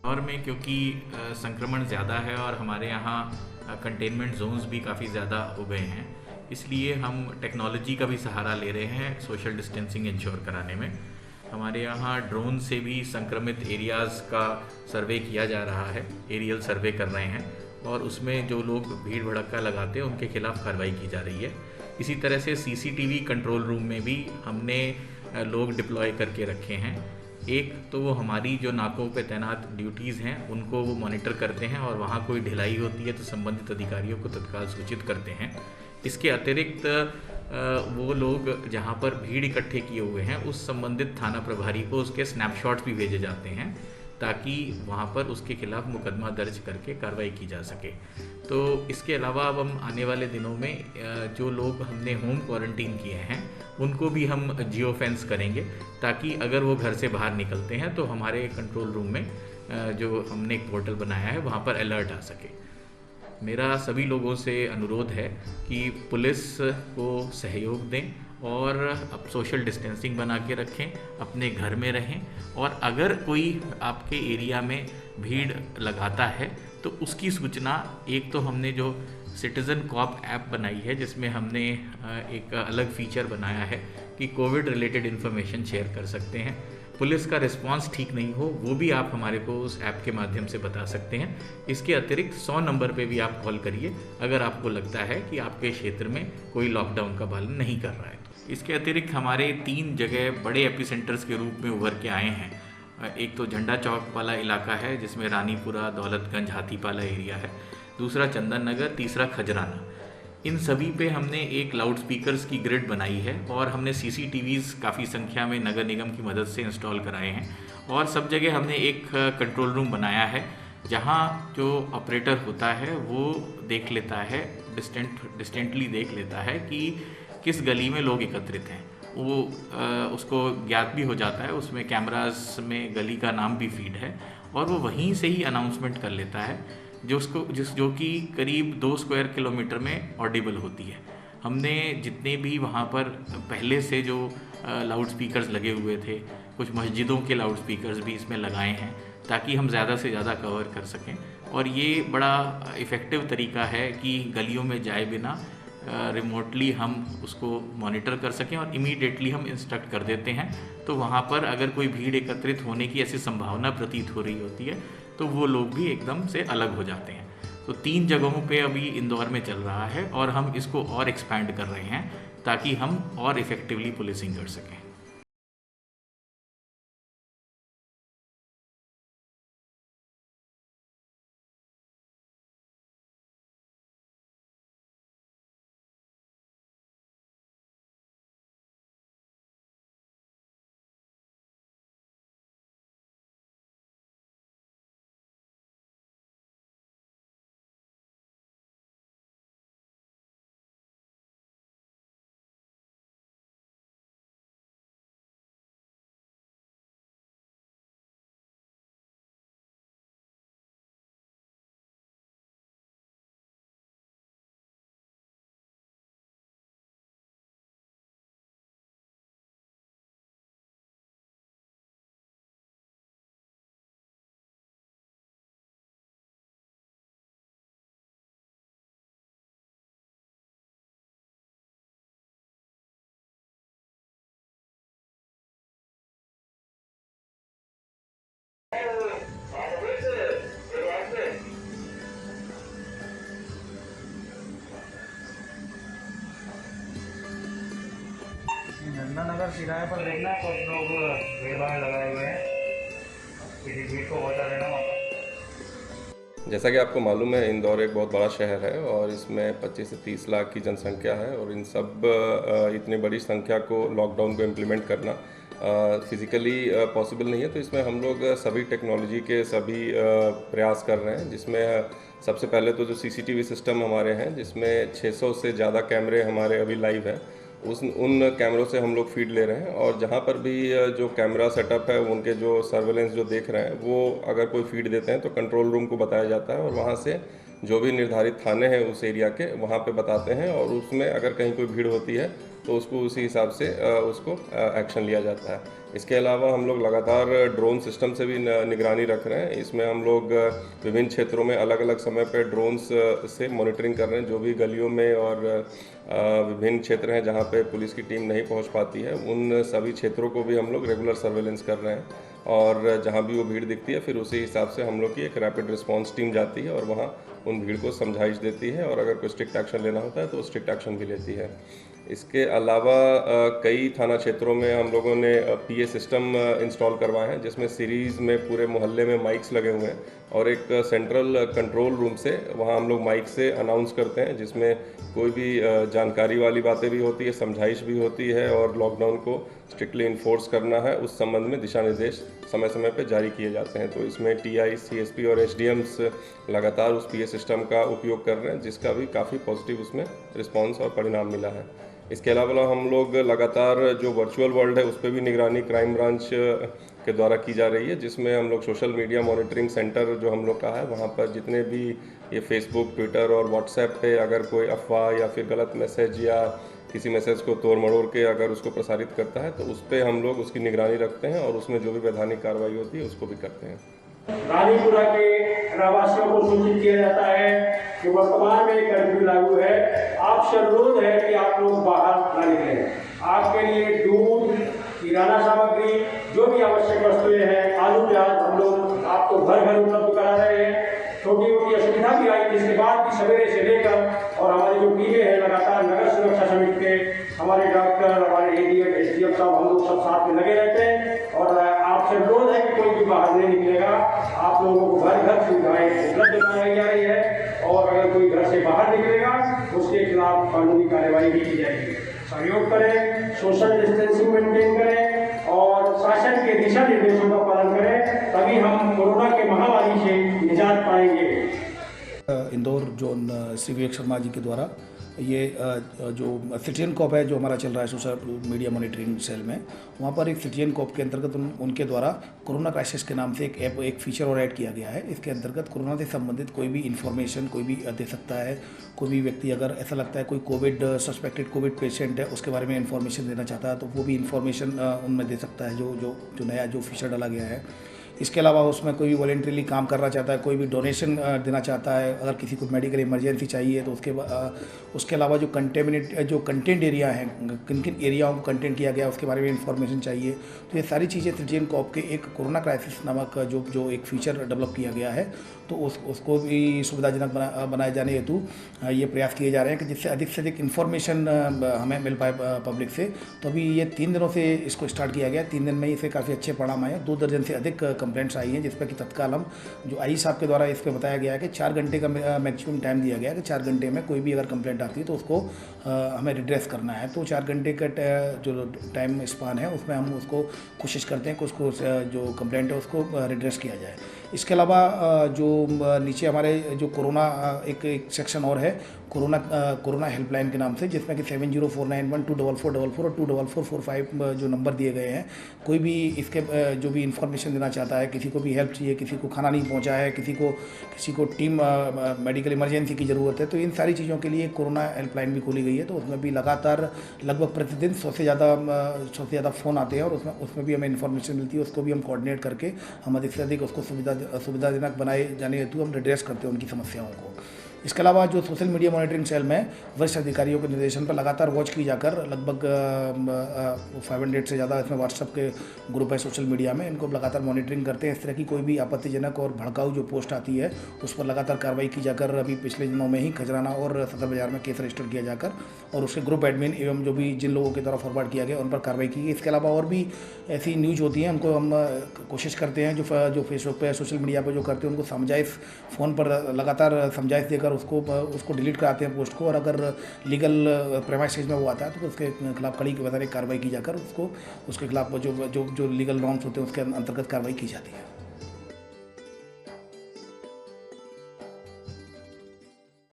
और में क्योंकि संक्रमण ज़्यादा है और हमारे यहाँ कंटेनमेंट जोन्स भी काफ़ी ज़्यादा हो गए हैं, इसलिए हम टेक्नोलॉजी का भी सहारा ले रहे हैं सोशल डिस्टेंसिंग इंश्योर कराने में। हमारे यहाँ ड्रोन से भी संक्रमित एरियाज़ का सर्वे किया जा रहा है, एरियल सर्वे कर रहे हैं, और उसमें जो लोग भीड़ भड़क्का लगाते हैं उनके खिलाफ कार्रवाई की जा रही है। इसी तरह से सीसीटीवी कंट्रोल रूम में भी हमने लोग डिप्लॉय करके रखे हैं। एक तो वो हमारी जो नाकों पे तैनात ड्यूटीज़ हैं उनको वो मॉनिटर करते हैं, और वहाँ कोई ढिलाई होती है तो संबंधित अधिकारियों को तत्काल सूचित करते हैं। इसके अतिरिक्त वो लोग जहाँ पर भीड़ इकट्ठे किए हुए हैं उस संबंधित थाना प्रभारी को उसके स्नैपशॉट्स भी भेजे जाते हैं, ताकि वहाँ पर उसके खिलाफ मुकदमा दर्ज करके कार्रवाई की जा सके। तो इसके अलावा अब हम आने वाले दिनों में जो लोग हमने होम क्वारंटीन किए हैं उनको भी हम जियो फेंस करेंगे, ताकि अगर वो घर से बाहर निकलते हैं तो हमारे कंट्रोल रूम में जो हमने एक पोर्टल बनाया है वहाँ पर अलर्ट आ सके। मेरा सभी लोगों से अनुरोध है कि पुलिस को सहयोग दें और अब सोशल डिस्टेंसिंग बना के रखें, अपने घर में रहें, और अगर कोई आपके एरिया में भीड़ लगाता है तो उसकी सूचना, एक तो हमने जो सिटीज़न कॉप ऐप बनाई है जिसमें हमने एक अलग फीचर बनाया है कि कोविड रिलेटेड इन्फॉर्मेशन शेयर कर सकते हैं। पुलिस का रिस्पांस ठीक नहीं हो वो भी आप हमारे को उस ऐप के माध्यम से बता सकते हैं। इसके अतिरिक्त 100 नंबर पे भी आप कॉल करिए अगर आपको लगता है कि आपके क्षेत्र में कोई लॉकडाउन का पालन नहीं कर रहा है। इसके अतिरिक्त हमारे 3 जगह बड़े एपिसेंटर्स के रूप में उभर के आए हैं। एक तो झंडा चौक वाला इलाका है जिसमें रानीपुरा, दौलतगंज, हाथीपाला एरिया है। दूसरा चंदन नगर, तीसरा खजराना। इन सभी पे हमने एक लाउड स्पीकर्स की ग्रिड बनाई है और हमने सीसीटीवीज़ काफ़ी संख्या में नगर निगम की मदद से इंस्टॉल कराए हैं। और सब जगह हमने एक कंट्रोल रूम बनाया है जहाँ जो ऑपरेटर होता है वो देख लेता है, डिस्टेंटली देख लेता है कि किस गली में लोग एकत्रित हैं। वो उसको ज्ञात भी हो जाता है, उसमें कैमरास में गली का नाम भी फीड है, और वो वहीं से ही अनाउंसमेंट कर लेता है जो कि करीब 2 स्क्वायर किलोमीटर में ऑडिबल होती है। हमने जितने भी वहाँ पर पहले से जो लाउड स्पीकर्स लगे हुए थे, कुछ मस्जिदों के लाउड स्पीकर्स भी इसमें लगाए हैं ताकि हम ज़्यादा से ज़्यादा कवर कर सकें। और ये बड़ा इफ़ेक्टिव तरीका है कि गलियों में जाए बिना रिमोटली हम उसको मॉनिटर कर सकें और इमीडिएटली हम इंस्ट्रक्ट कर देते हैं। तो वहाँ पर अगर कोई भीड़ एकत्रित होने की ऐसी संभावना प्रतीत हो रही होती है तो वो लोग भी एकदम से अलग हो जाते हैं। तो 3 जगहों पे अभी इंदौर में चल रहा है और हम इसको और एक्सपैंड कर रहे हैं ताकि हम और इफ़ेक्टिवली पुलिसिंग कर सकें। झंडा नगर किराए पर देखना है, कुछ लोग भीड़ भाड़ लगाए हुए हैं, किसी भीड़ को बता देना वहाँ पर। जैसा कि आपको मालूम है, इंदौर एक बहुत बड़ा शहर है और इसमें 25 से 30 लाख की जनसंख्या है, और इन सब इतनी बड़ी संख्या को लॉकडाउन को इम्प्लीमेंट करना फिज़िकली पॉसिबल नहीं है। तो इसमें हम लोग सभी टेक्नोलॉजी के सभी प्रयास कर रहे हैं, जिसमें सबसे पहले तो जो सीसीटीवी सिस्टम हमारे हैं, जिसमें 600 से ज़्यादा कैमरे हमारे अभी लाइव हैं, उन कैमरों से हम लोग फीड ले रहे हैं। और जहाँ पर भी जो कैमरा सेटअप है, उनके जो सर्वेलेंस जो देख रहे हैं, वो अगर कोई फीड देते हैं तो कंट्रोल रूम को बताया जाता है और वहाँ से जो भी निर्धारित थाने हैं उस एरिया के, वहाँ पे बताते हैं, और उसमें अगर कहीं कोई भीड़ होती है तो उसको उसी हिसाब से उसको एक्शन लिया जाता है। इसके अलावा हम लोग लगातार ड्रोन सिस्टम से भी निगरानी रख रहे हैं। इसमें हम लोग विभिन्न क्षेत्रों में अलग अलग समय पर ड्रोन्स से मॉनिटरिंग कर रहे हैं। जो भी गलियों में और विभिन्न क्षेत्र हैं जहां पे पुलिस की टीम नहीं पहुंच पाती है, उन सभी क्षेत्रों को भी हम लोग रेगुलर सर्वेलेंस कर रहे हैं। और जहां भी वो भीड़ दिखती है, फिर उसी हिसाब से हम लोग की एक रैपिड रिस्पांस टीम जाती है और वहां उन भीड़ को समझाइश देती है, और अगर कोई स्ट्रिक्ट एक्शन लेना होता है तो स्ट्रिक्ट एक्शन भी लेती है। इसके अलावा कई थाना क्षेत्रों में हम लोगों ने पीए सिस्टम इंस्टॉल करवाए हैं, जिसमें सीरीज़ में पूरे मोहल्ले में माइक्स लगे हुए हैं, और एक सेंट्रल कंट्रोल रूम से वहाँ हम लोग माइक से अनाउंस करते हैं, जिसमें कोई भी जानकारी वाली बातें भी होती है, समझाइश भी होती है, और लॉकडाउन को स्ट्रिक्टली इन्फोर्स करना है उस संबंध में दिशा निर्देश समय समय पर जारी किए जाते हैं। तो इसमें टीआई, सीएसपी और एसडीएम्स लगातार उस पीए सिस्टम का उपयोग कर रहे हैं, जिसका भी काफ़ी पॉजिटिव उसमें रिस्पॉन्स और परिणाम मिला है। इसके अलावा हम लोग लगातार जो वर्चुअल वर्ल्ड है उस पर भी निगरानी क्राइम ब्रांच के द्वारा की जा रही है, जिसमें हम लोग सोशल मीडिया मॉनिटरिंग सेंटर जो हम लोग का है, वहाँ पर जितने भी ये फेसबुक, ट्विटर और व्हाट्सएप पे अगर कोई अफवाह या फिर गलत मैसेज या किसी मैसेज को तोड़ मड़ोड़ के अगर उसको प्रसारित करता है, तो उस पर हम लोग उसकी निगरानी रखते हैं और उसमें जो भी वैधानिक कार्रवाई होती है उसको भी करते हैं। रानीपुरा के रहवासियों को सूचित किया जाता है कि वर्तमान में कर्फ्यू लागू है। आपसे अनुरोध है कि आप लोग बाहर न निकलें। आपके लिए दूध, किराना सामग्री, जो भी आवश्यक वस्तुएं हैं, आलू प्याज हम लोग आपको घर घर उपलब्ध करा रहे हैं। छोटी मोटी असुविधा भी आई, जिसके बाद भी सवेरे से लेकर और हमारी जो टीमें हैं लगातार नगर सुरक्षा समिति के हमारे डॉक्टर, हमारे एडीएम, एसडीएम साहब, हम लोग सब साथ में लगे रहते हैं। और आपसे अनुरोध है कि कोई भी बाहर नहीं निकलेगा। आप लोगों को घर घर सुविधाएं उपलब्ध कराई जा रही है, और अगर कोई घर से बाहर निकलेगा उसके खिलाफ कानूनी कार्रवाई भी की जाएगी। सहयोग करें, सोशल डिस्टेंसिंग मेंटेन करें और शासन के दिशा निर्देशों का पालन करें, तभी हम कोरोना के महामारी से निजात पाएंगे। इंदौर जोन श्री विवेक शर्मा जी के द्वारा ये जो सिटीजन कॉप है जो हमारा चल रहा है सोशल मीडिया मॉनिटरिंग सेल में, वहाँ पर एक सिटीजन कॉप के अंतर्गत उनके द्वारा कोरोना क्राइसिस के नाम से एक ऐप, एक फीचर और ऐड किया गया है। इसके अंतर्गत कोरोना से संबंधित कोई भी इन्फॉर्मेशन कोई भी दे सकता है। कोई भी व्यक्ति अगर ऐसा लगता है कोई कोविड सस्पेक्टेड कोविड पेशेंट है, उसके बारे में इन्फॉर्मेशन देना चाहता है, तो वो भी इन्फॉर्मेशन उनमें दे सकता है, जो नया जो फीचर डाला गया है। इसके अलावा उसमें कोई भी वॉलेंटरीली काम करना चाहता है, कोई भी डोनेशन देना चाहता है, अगर किसी को मेडिकल इमरजेंसी चाहिए, तो उसके अलावा जो कंटेंट एरिया हैं, किन किन एरियाओं को कंटेंट किया गया उसके बारे में इंफॉर्मेशन चाहिए, तो ये सारी चीज़ें सिटीजन कॉप के एक कोरोना क्राइसिस नामक जो एक फीचर डेवलप किया गया है, तो उसको भी सुविधाजनक बनाए जाने हेतु ये प्रयास किए जा रहे हैं कि जिससे अधिक इन्फॉर्मेशन हमें मिल पाए पब्लिक से। तो अभी ये 3 दिनों से इसको स्टार्ट किया गया। 3 दिन में इसे काफ़ी अच्छे परिणाम आए। 2 दर्जन से अधिक कंप्लेंट्स आई हैं, जिस पर कि तत्काल हम जो आई साहब के द्वारा इस पर बताया गया है कि 4 घंटे का मैक्सिमम टाइम दिया गया है कि 4 घंटे में कोई भी अगर कंप्लेंट आती है तो उसको हमें रिड्रेस करना है। तो 4 घंटे का जो टाइम स्पान है उसमें हम उसको कोशिश करते हैं कि उसको जो कंप्लेंट है उसको रिड्रेस किया जाए। इसके अलावा जो नीचे हमारे जो कोरोना एक सेक्शन और है कोरोना हेल्पलाइन के नाम से, जिसमें कि 7049124444 और 24445 जो नंबर दिए गए हैं। कोई भी इसके जो भी इन्फॉर्मेशन देना चाहता है, किसी को भी हेल्प चाहिए, किसी को खाना नहीं पहुंचा है, किसी को टीम मेडिकल इमरजेंसी की ज़रूरत है, तो इन सारी चीज़ों के लिए कोरोना हेल्पलाइन भी खोली गई है। तो उसमें भी लगातार लगभग प्रतिदिन 100 से ज़्यादा फ़ोन आते हैं, और उसमें भी हमें इन्फॉर्मेशन मिलती है। उसको भी हम कोऑर्डिनेट करके हम अधिक से अधिक उसको सुविधाजनक बनाए जाने हेतु हम रिड्रेस करते हैं उनकी समस्याओं को। इसके अलावा जो सोशल मीडिया मॉनिटरिंग सेल में वरिष्ठ अधिकारियों के निर्देशन पर लगातार वॉच की जाकर लगभग 500 से ज़्यादा इसमें व्हाट्सएप के ग्रुप है सोशल मीडिया में, इनको लगातार मॉनिटरिंग करते हैं। इस तरह की कोई भी आपत्तिजनक और भड़काऊ जो पोस्ट आती है उस पर लगातार कार्रवाई की जाकर अभी पिछले दिनों में ही खजराना और सदर बाजार में केस रजिस्टर किया जाकर और उसके ग्रुप एडमिन एवं जो भी जिन लोगों की तरफ फॉरवर्ड किया गया उन पर कार्रवाई की गई। इसके अलावा और भी ऐसी न्यूज़ होती हैं, उनको हम कोशिश करते हैं जो फेसबुक पर सोशल मीडिया पर जो करते हैं उनको समझाइश फ़ोन पर लगातार समझाइश देकर उसको डिलीट कराते हैं पोस्ट को, और अगर लीगल प्रेमाइसेज में वो आता है तो उसके खिलाफ कड़ी वैधानिक कार्रवाई की जाकर उसके खिलाफ जो लीगल नॉर्म्स होते हैं उसके अंतर्गत कार्रवाई की जाती है।